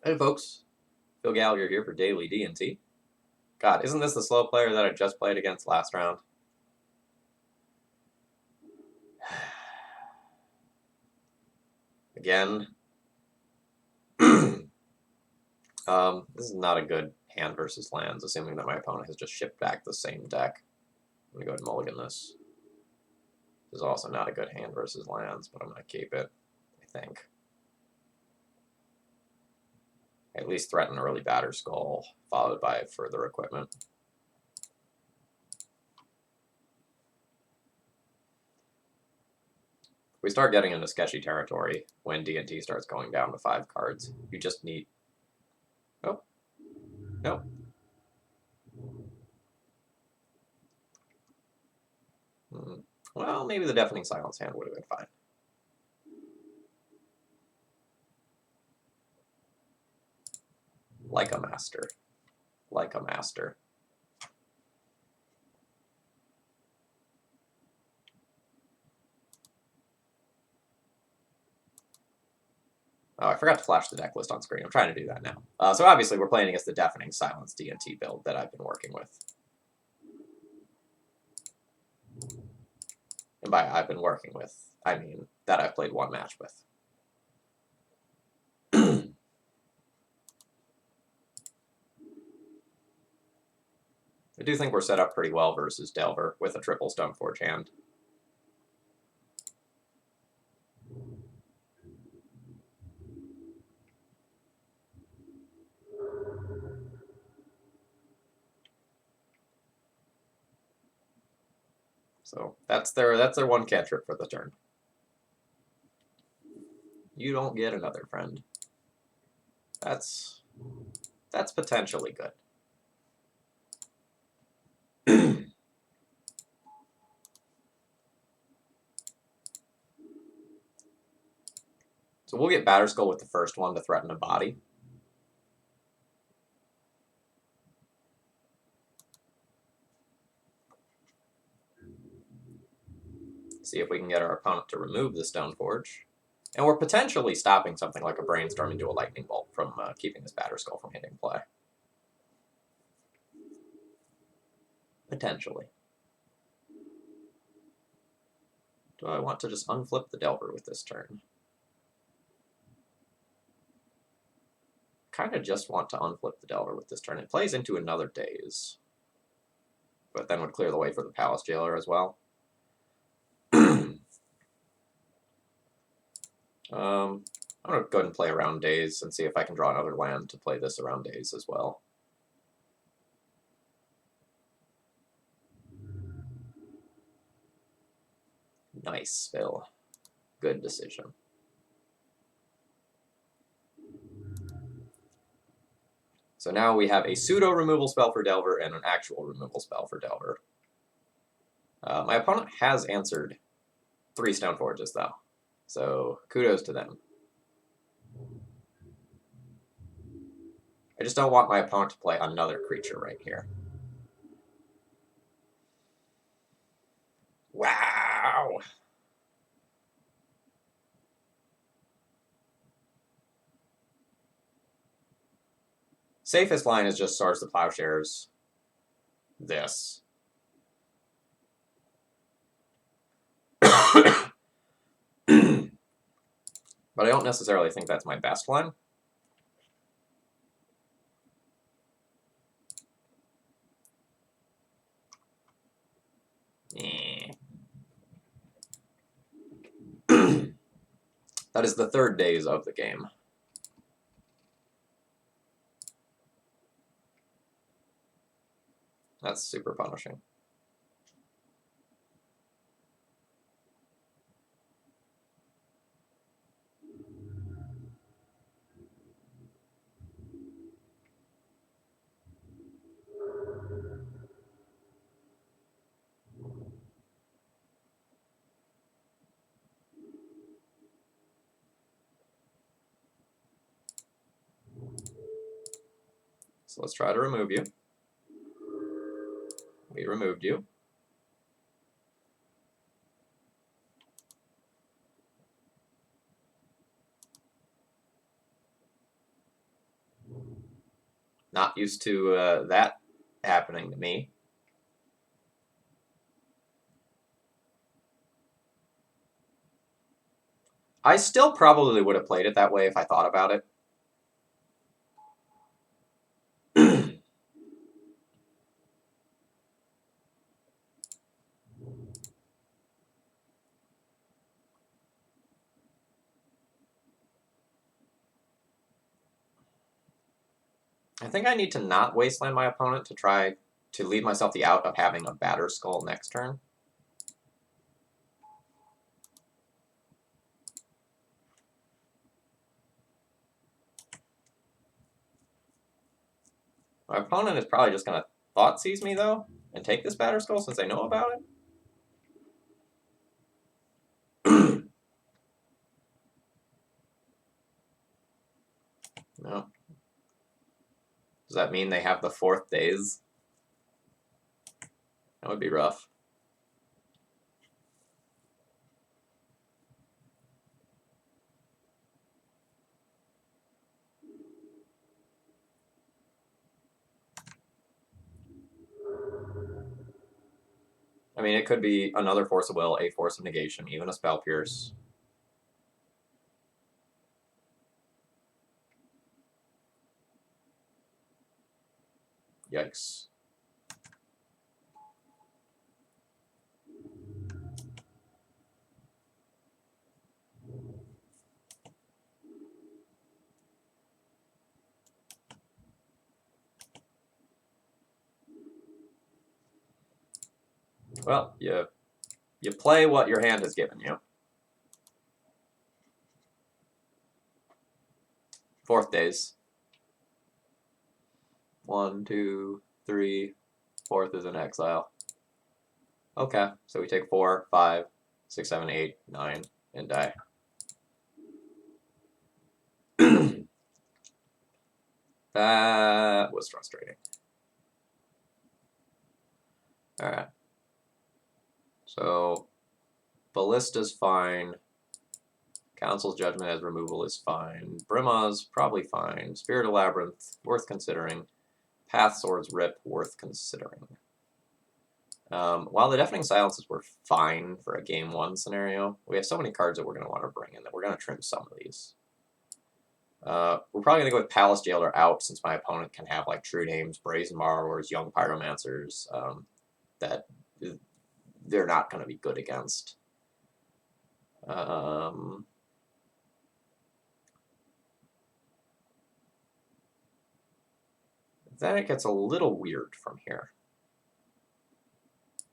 Hey folks, Phil Gallagher here for Daily D&T. God, isn't this the slow player that I just played against last round? Again. This is not a good hand versus lands, assuming that my opponent has just shipped back the same deck. I'm going to go ahead and mulligan this. This is also not a good hand versus lands, but I'm going to keep it, I think. At least threaten early batter skull, followed by further equipment. We start getting into sketchy territory when D&T starts going down to 5 cards. You just need... Oh. No. Well, maybe the Deafening Silence hand would have been fine. Like a master. Like a master. Oh, I forgot to flash the deck list on screen. I'm trying to do that now. So obviously we're playing against the Deafening Silence D&T build that I've been working with. And by I've been working with, I mean that I've played one match with. I do think we're set up pretty well versus Delver with a triple Stoneforge hand. So that's their one cantrip for the turn. You don't get another friend. That's potentially good. So we'll get Batterskull with the first one to threaten a body. See if we can get our opponent to remove the Stoneforge. And we're potentially stopping something like a Brainstorm into a Lightning Bolt from keeping this Batterskull from hitting play. Potentially. Do I want to just unflip the Delver with this turn? Kind of just want to unflip the Delver with this turn. It plays into another Daze, but then would clear the way for the Palace Jailer as well. I'm going to go ahead and play around Daze and see if I can draw another land to play this around Daze as well. Nice, Phil. Good decision. So now we have a pseudo removal spell for Delver and an actual removal spell for Delver. My opponent has answered 3 Stoneforges, though, so kudos to them. I just don't want my opponent to play another creature right here. Wow! Safest line is just Swords to Plowshares. This. But I don't necessarily think that's my best line. That is the 3rd Daze of the game. That's super punishing. So let's try to remove you. We removed you. Not used to that happening to me. I still probably would have played it that way if I thought about it. I think I need to not wasteland my opponent to try to leave myself the out of having a Batter Skull next turn. My opponent is probably just going to Thought Seize me, though, and take this Batter Skull since they know about it. No. Does that mean they have the 4th days? That would be rough. I mean, it could be another Force of Will, a Force of Negation, even a Spell Pierce. Yikes. Well, you play what your hand has given you. 4th days. 1, 2, 3. 4th is in exile. Okay, so we take 4, 5, 6, 7, 8, 9, and die. That was frustrating. Alright. So, Ballista's fine. Council's Judgment as removal is fine. Brima's probably fine. Spirit of Labyrinth, worth considering. Path Sword's Rip, worth considering. While the Deafening Silences were fine for a Game 1 scenario, we have so many cards that we're going to want to bring in that we're going to trim some of these. We're probably going to go with Palace Jailer out since my opponent can have like True Names, Brazen Borrowers, Young Pyromancers that they're not going to be good against. Then it gets a little weird from here.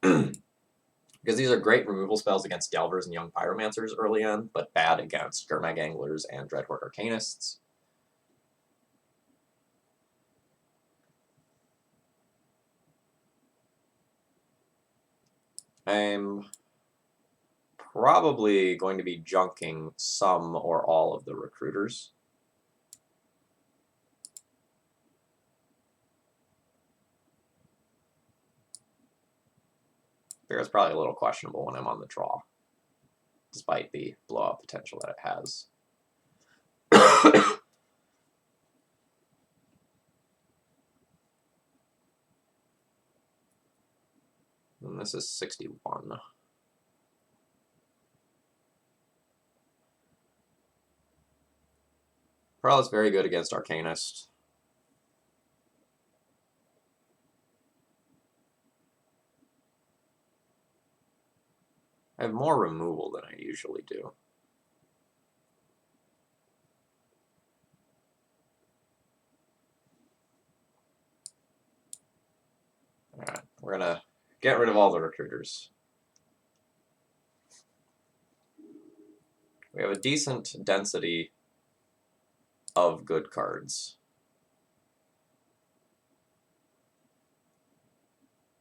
Because these are great removal spells against Delvers and Young Pyromancers early on, but bad against Gurmag Anglers and Dreadhorde Arcanists. I'm probably going to be junking some or all of the recruiters. It's probably a little questionable when I'm on the draw, despite the blowout potential that it has. And this is 61. Probably very good against Arcanist. I have more removal than I usually do. Alright, we're gonna get rid of all the recruiters. We have a decent density of good cards.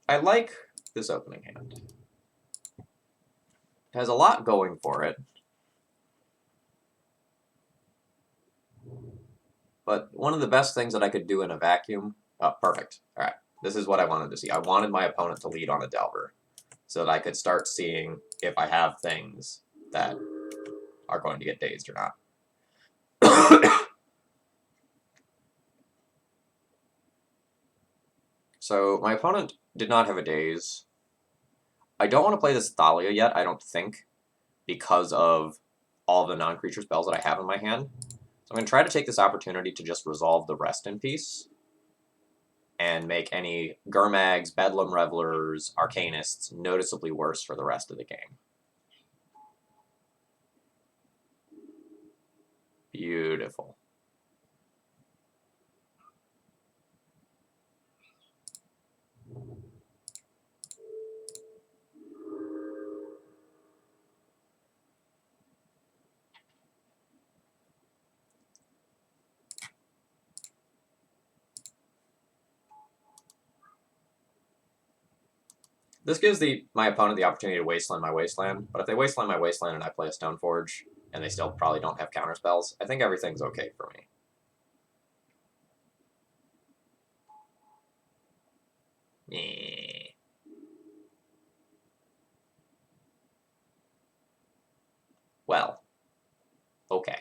I like this opening hand. It has a lot going for it. But one of the best things that I could do in a vacuum... Oh, perfect. Alright, this is what I wanted to see. I wanted my opponent to lead on a Delver, so that I could start seeing if I have things that are going to get dazed or not. So my opponent did not have a daze. I don't want to play this Thalia yet, I don't think, because of all the non-creature spells that I have in my hand. So I'm going to try to take this opportunity to just resolve the rest in peace and make any Gurmags, Bedlam Revelers, Arcanists noticeably worse for the rest of the game. Beautiful. This gives my opponent the opportunity to wasteland my wasteland, but if they wasteland my wasteland and I play a Stoneforge, and they still probably don't have counterspells, I think everything's okay for me. Well, okay.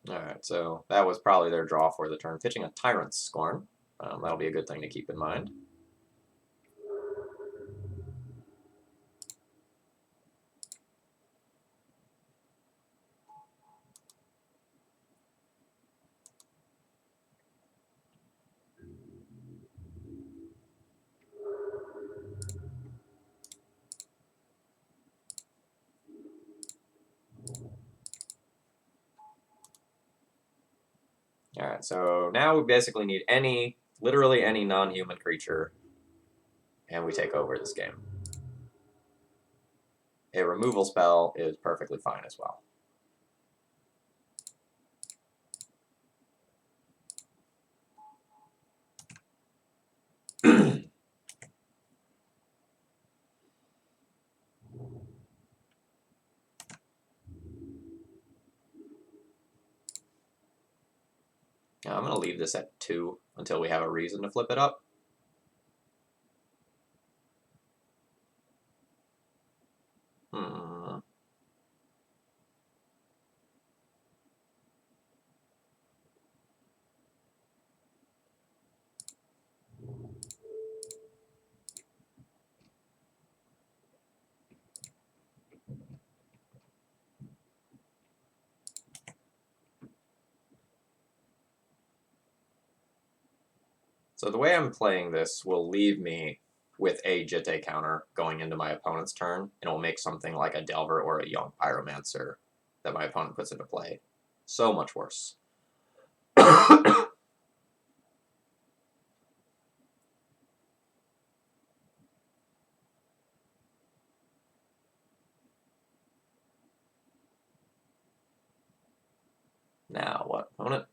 Alright, so that was probably their draw for the turn. Pitching a Tyrant's Scorn. That'll be a good thing to keep in mind. Alright, so now we basically need literally any non-human creature, and we take over this game. A removal spell is perfectly fine as well. Now, I'm going to leave this at 2 until we have a reason to flip it up. So the way I'm playing this will leave me with a Jitte counter going into my opponent's turn, and it will make something like a Delver or a Young Pyromancer that my opponent puts into play so much worse. Now what, opponent?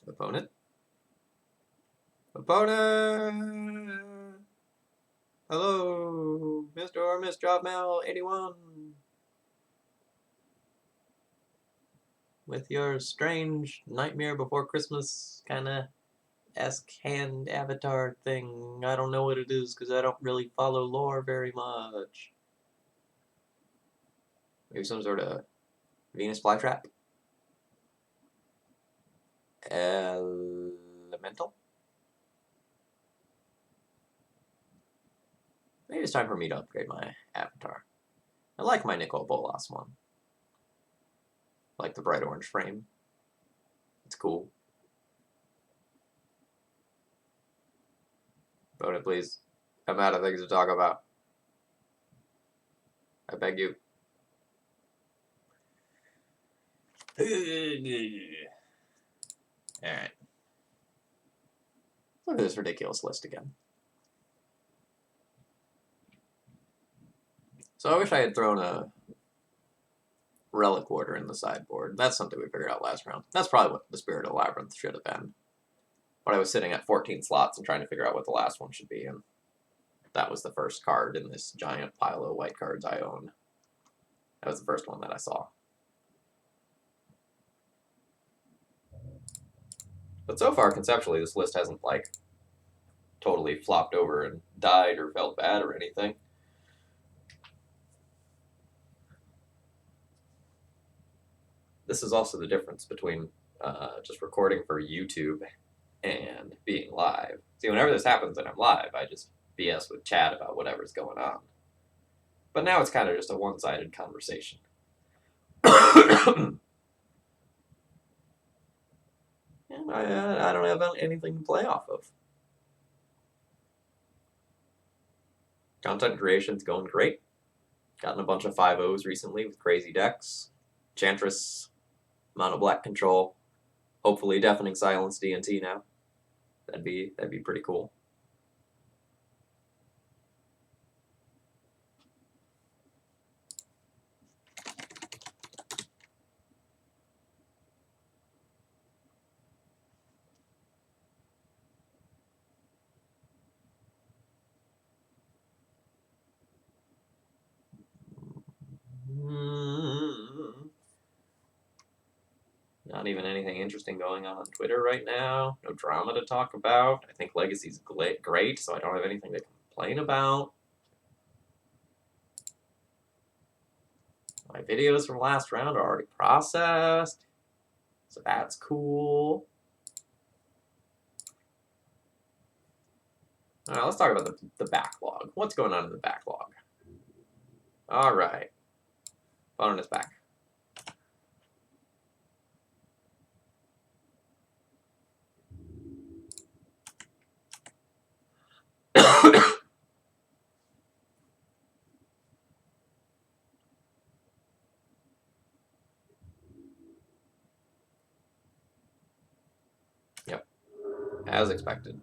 Opponent? Opponent! Hello, Mr. or Miss Dropmail 81. With your strange Nightmare Before Christmas kind of esque hand avatar thing. I don't know what it is because I don't really follow lore very much. Maybe some sort of Venus flytrap? Elemental? Maybe it's time for me to upgrade my avatar. I like my Nicol Bolas one. I like the bright orange frame. It's cool. Vote it, please. I'm out of things to talk about. I beg you. Alright. Look at this ridiculous list again. So I wish I had thrown a Relic Warder in the sideboard. That's something we figured out last round. That's probably what the Spirit of Labyrinth should have been. when I was sitting at 14 slots and trying to figure out what the last one should be, and that was the first card in this giant pile of white cards I own. That was the first one that I saw. But so far, conceptually, this list hasn't, like, totally flopped over and died or felt bad or anything. This is also the difference between just recording for YouTube and being live. See, whenever this happens and I'm live, I just BS with chat about whatever's going on. But now it's kind of just a one-sided conversation. And I don't have anything to play off of. Content creation's going great. Gotten a bunch of 5-0s recently with crazy decks. Chantress, Mono Black Control, hopefully Deafening Silence DNT now. That'd be pretty cool. Not even anything interesting going on Twitter right now. No drama to talk about. I think Legacy's great, so I don't have anything to complain about. My videos from last round are already processed, so that's cool. All right, let's talk about the backlog. What's going on in the backlog? All right. Phone is back. Yep, as expected.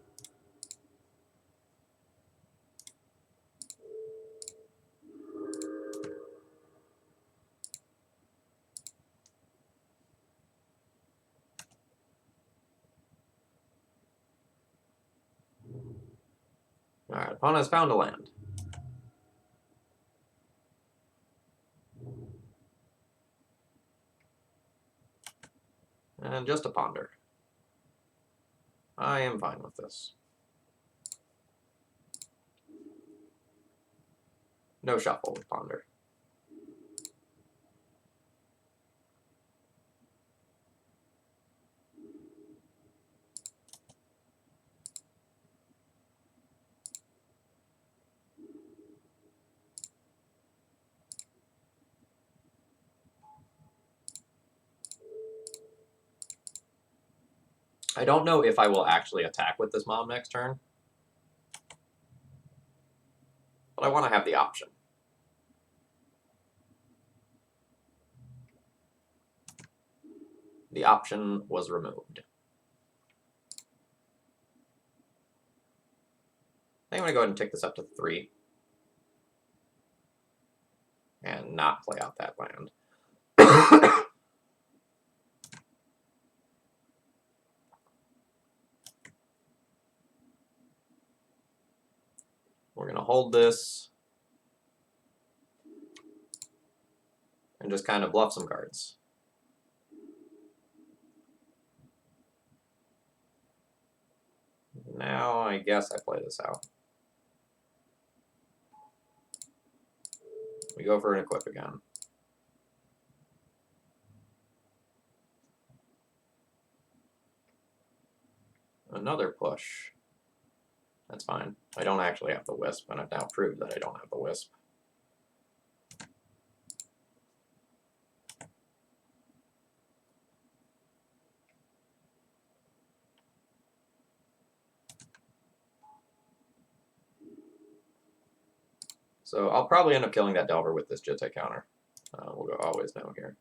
All right, opponent has found a land. And just a ponder. I am fine with this. No shuffle with ponder. I don't know if I will actually attack with this mob next turn, but I want to have the option. The option was removed. I think I'm going to go ahead and take this up to 3. And not play out that land. We're going to hold this and just kind of bluff some cards. Now I guess I play this out. We go for an equip again. Another push. That's fine. I don't actually have the Wisp, and I've now proved that I don't have the Wisp. So I'll probably end up killing that Delver with this Jitte counter. We'll go always no here.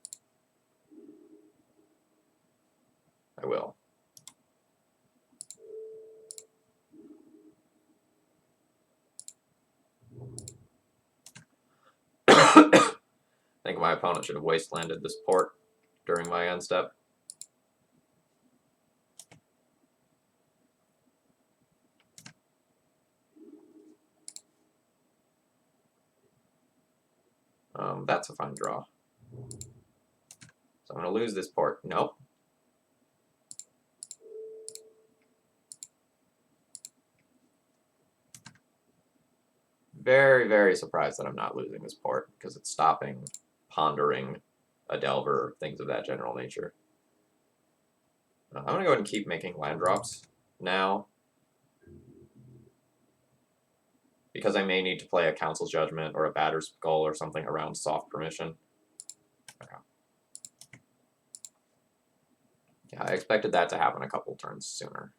I will. I think my opponent should have wastelanded this port during my end step. That's a fine draw. So I'm going to lose this port. Nope. Very, very surprised that I'm not losing this port, because it's stopping, pondering, a Delver, things of that general nature. I'm going to go ahead and keep making land drops now, because I may need to play a Council's Judgment or a Batter's Skull or something around soft permission. Okay. Yeah, I expected that to happen a couple turns sooner.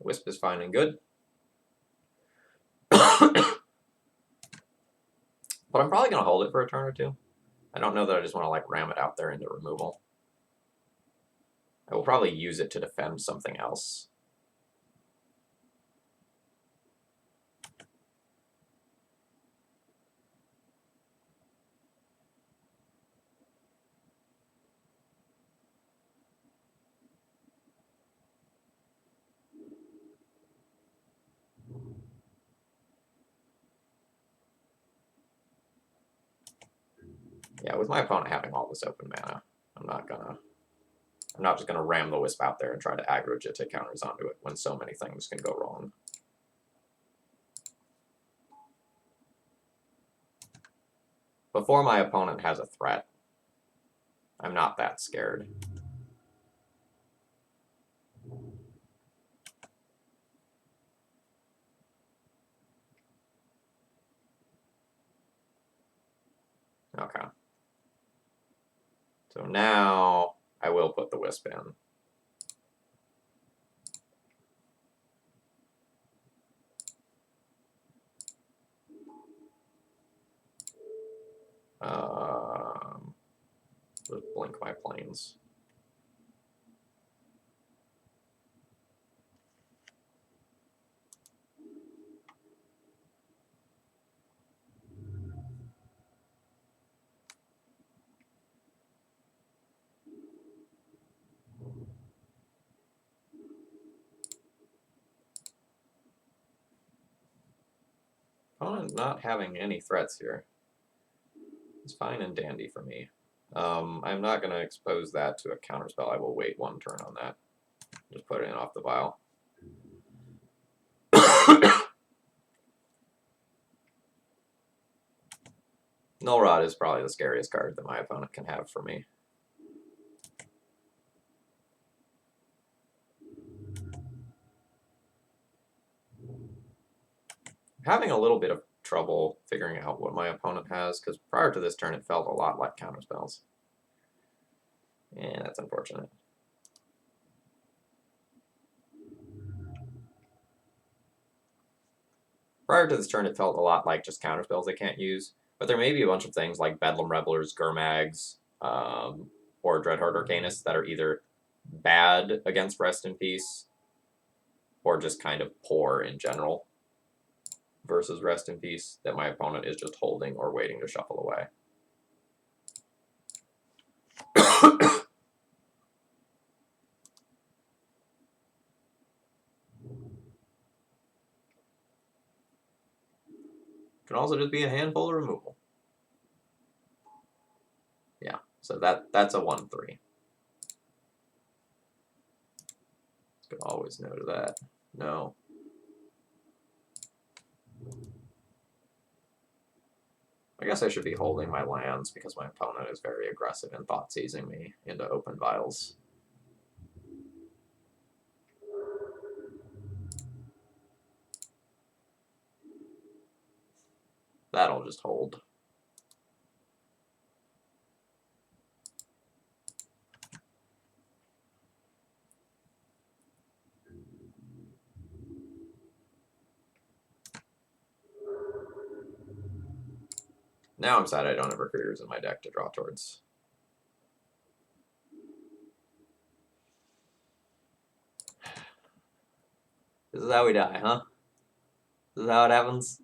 Wisp is fine and good. But I'm probably going to hold it for a turn or two. I don't know that I just want to like ram it out there into removal. I will probably use it to defend something else. Yeah, with my opponent having all this open mana, I'm not just gonna ram the Wisp out there and try to aggro Jitte counters onto it when so many things can go wrong. Before my opponent has a threat, I'm not that scared. Okay. So now I will put the Wisp in. Just blink my planes. Opponent not having any threats here. It's fine and dandy for me. I'm not going to expose that to a counterspell. I will wait one turn on that. Just put it in off the vial. Null Rod is probably the scariest card that my opponent can have for me. Having a little bit of trouble figuring out what my opponent has, because prior to this turn it felt a lot like counterspells. Yeah, that's unfortunate. Prior to this turn it felt a lot like just counterspells they can't use, but there may be a bunch of things like Bedlam Revelers, Gurmags, or Dreadheart Arcanist that are either bad against Rest in Peace, or just kind of poor in general versus Rest in Peace that my opponent is just holding or waiting to shuffle away. Can also just be a handful of removal. Yeah, so that's a 1-3. Could always no to that. No. I guess I should be holding my lands because my opponent is very aggressive in thought seizing me into open vials. That'll just hold. Now I'm sad I don't have recruiters in my deck to draw towards. This is how we die, huh? This is how it happens?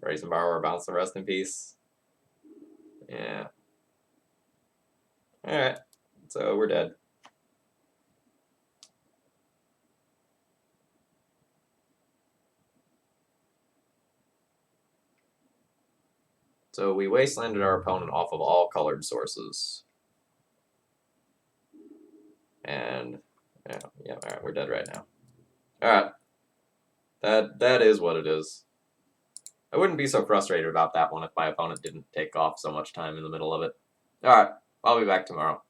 Brazen Borrower, bounce the rest in peace. Yeah. Alright. So we're dead. So we wastelanded our opponent off of all colored sources. And yeah, alright, we're dead right now. Alright. That is what it is. I wouldn't be so frustrated about that one if my opponent didn't take off so much time in the middle of it. Alright, I'll be back tomorrow.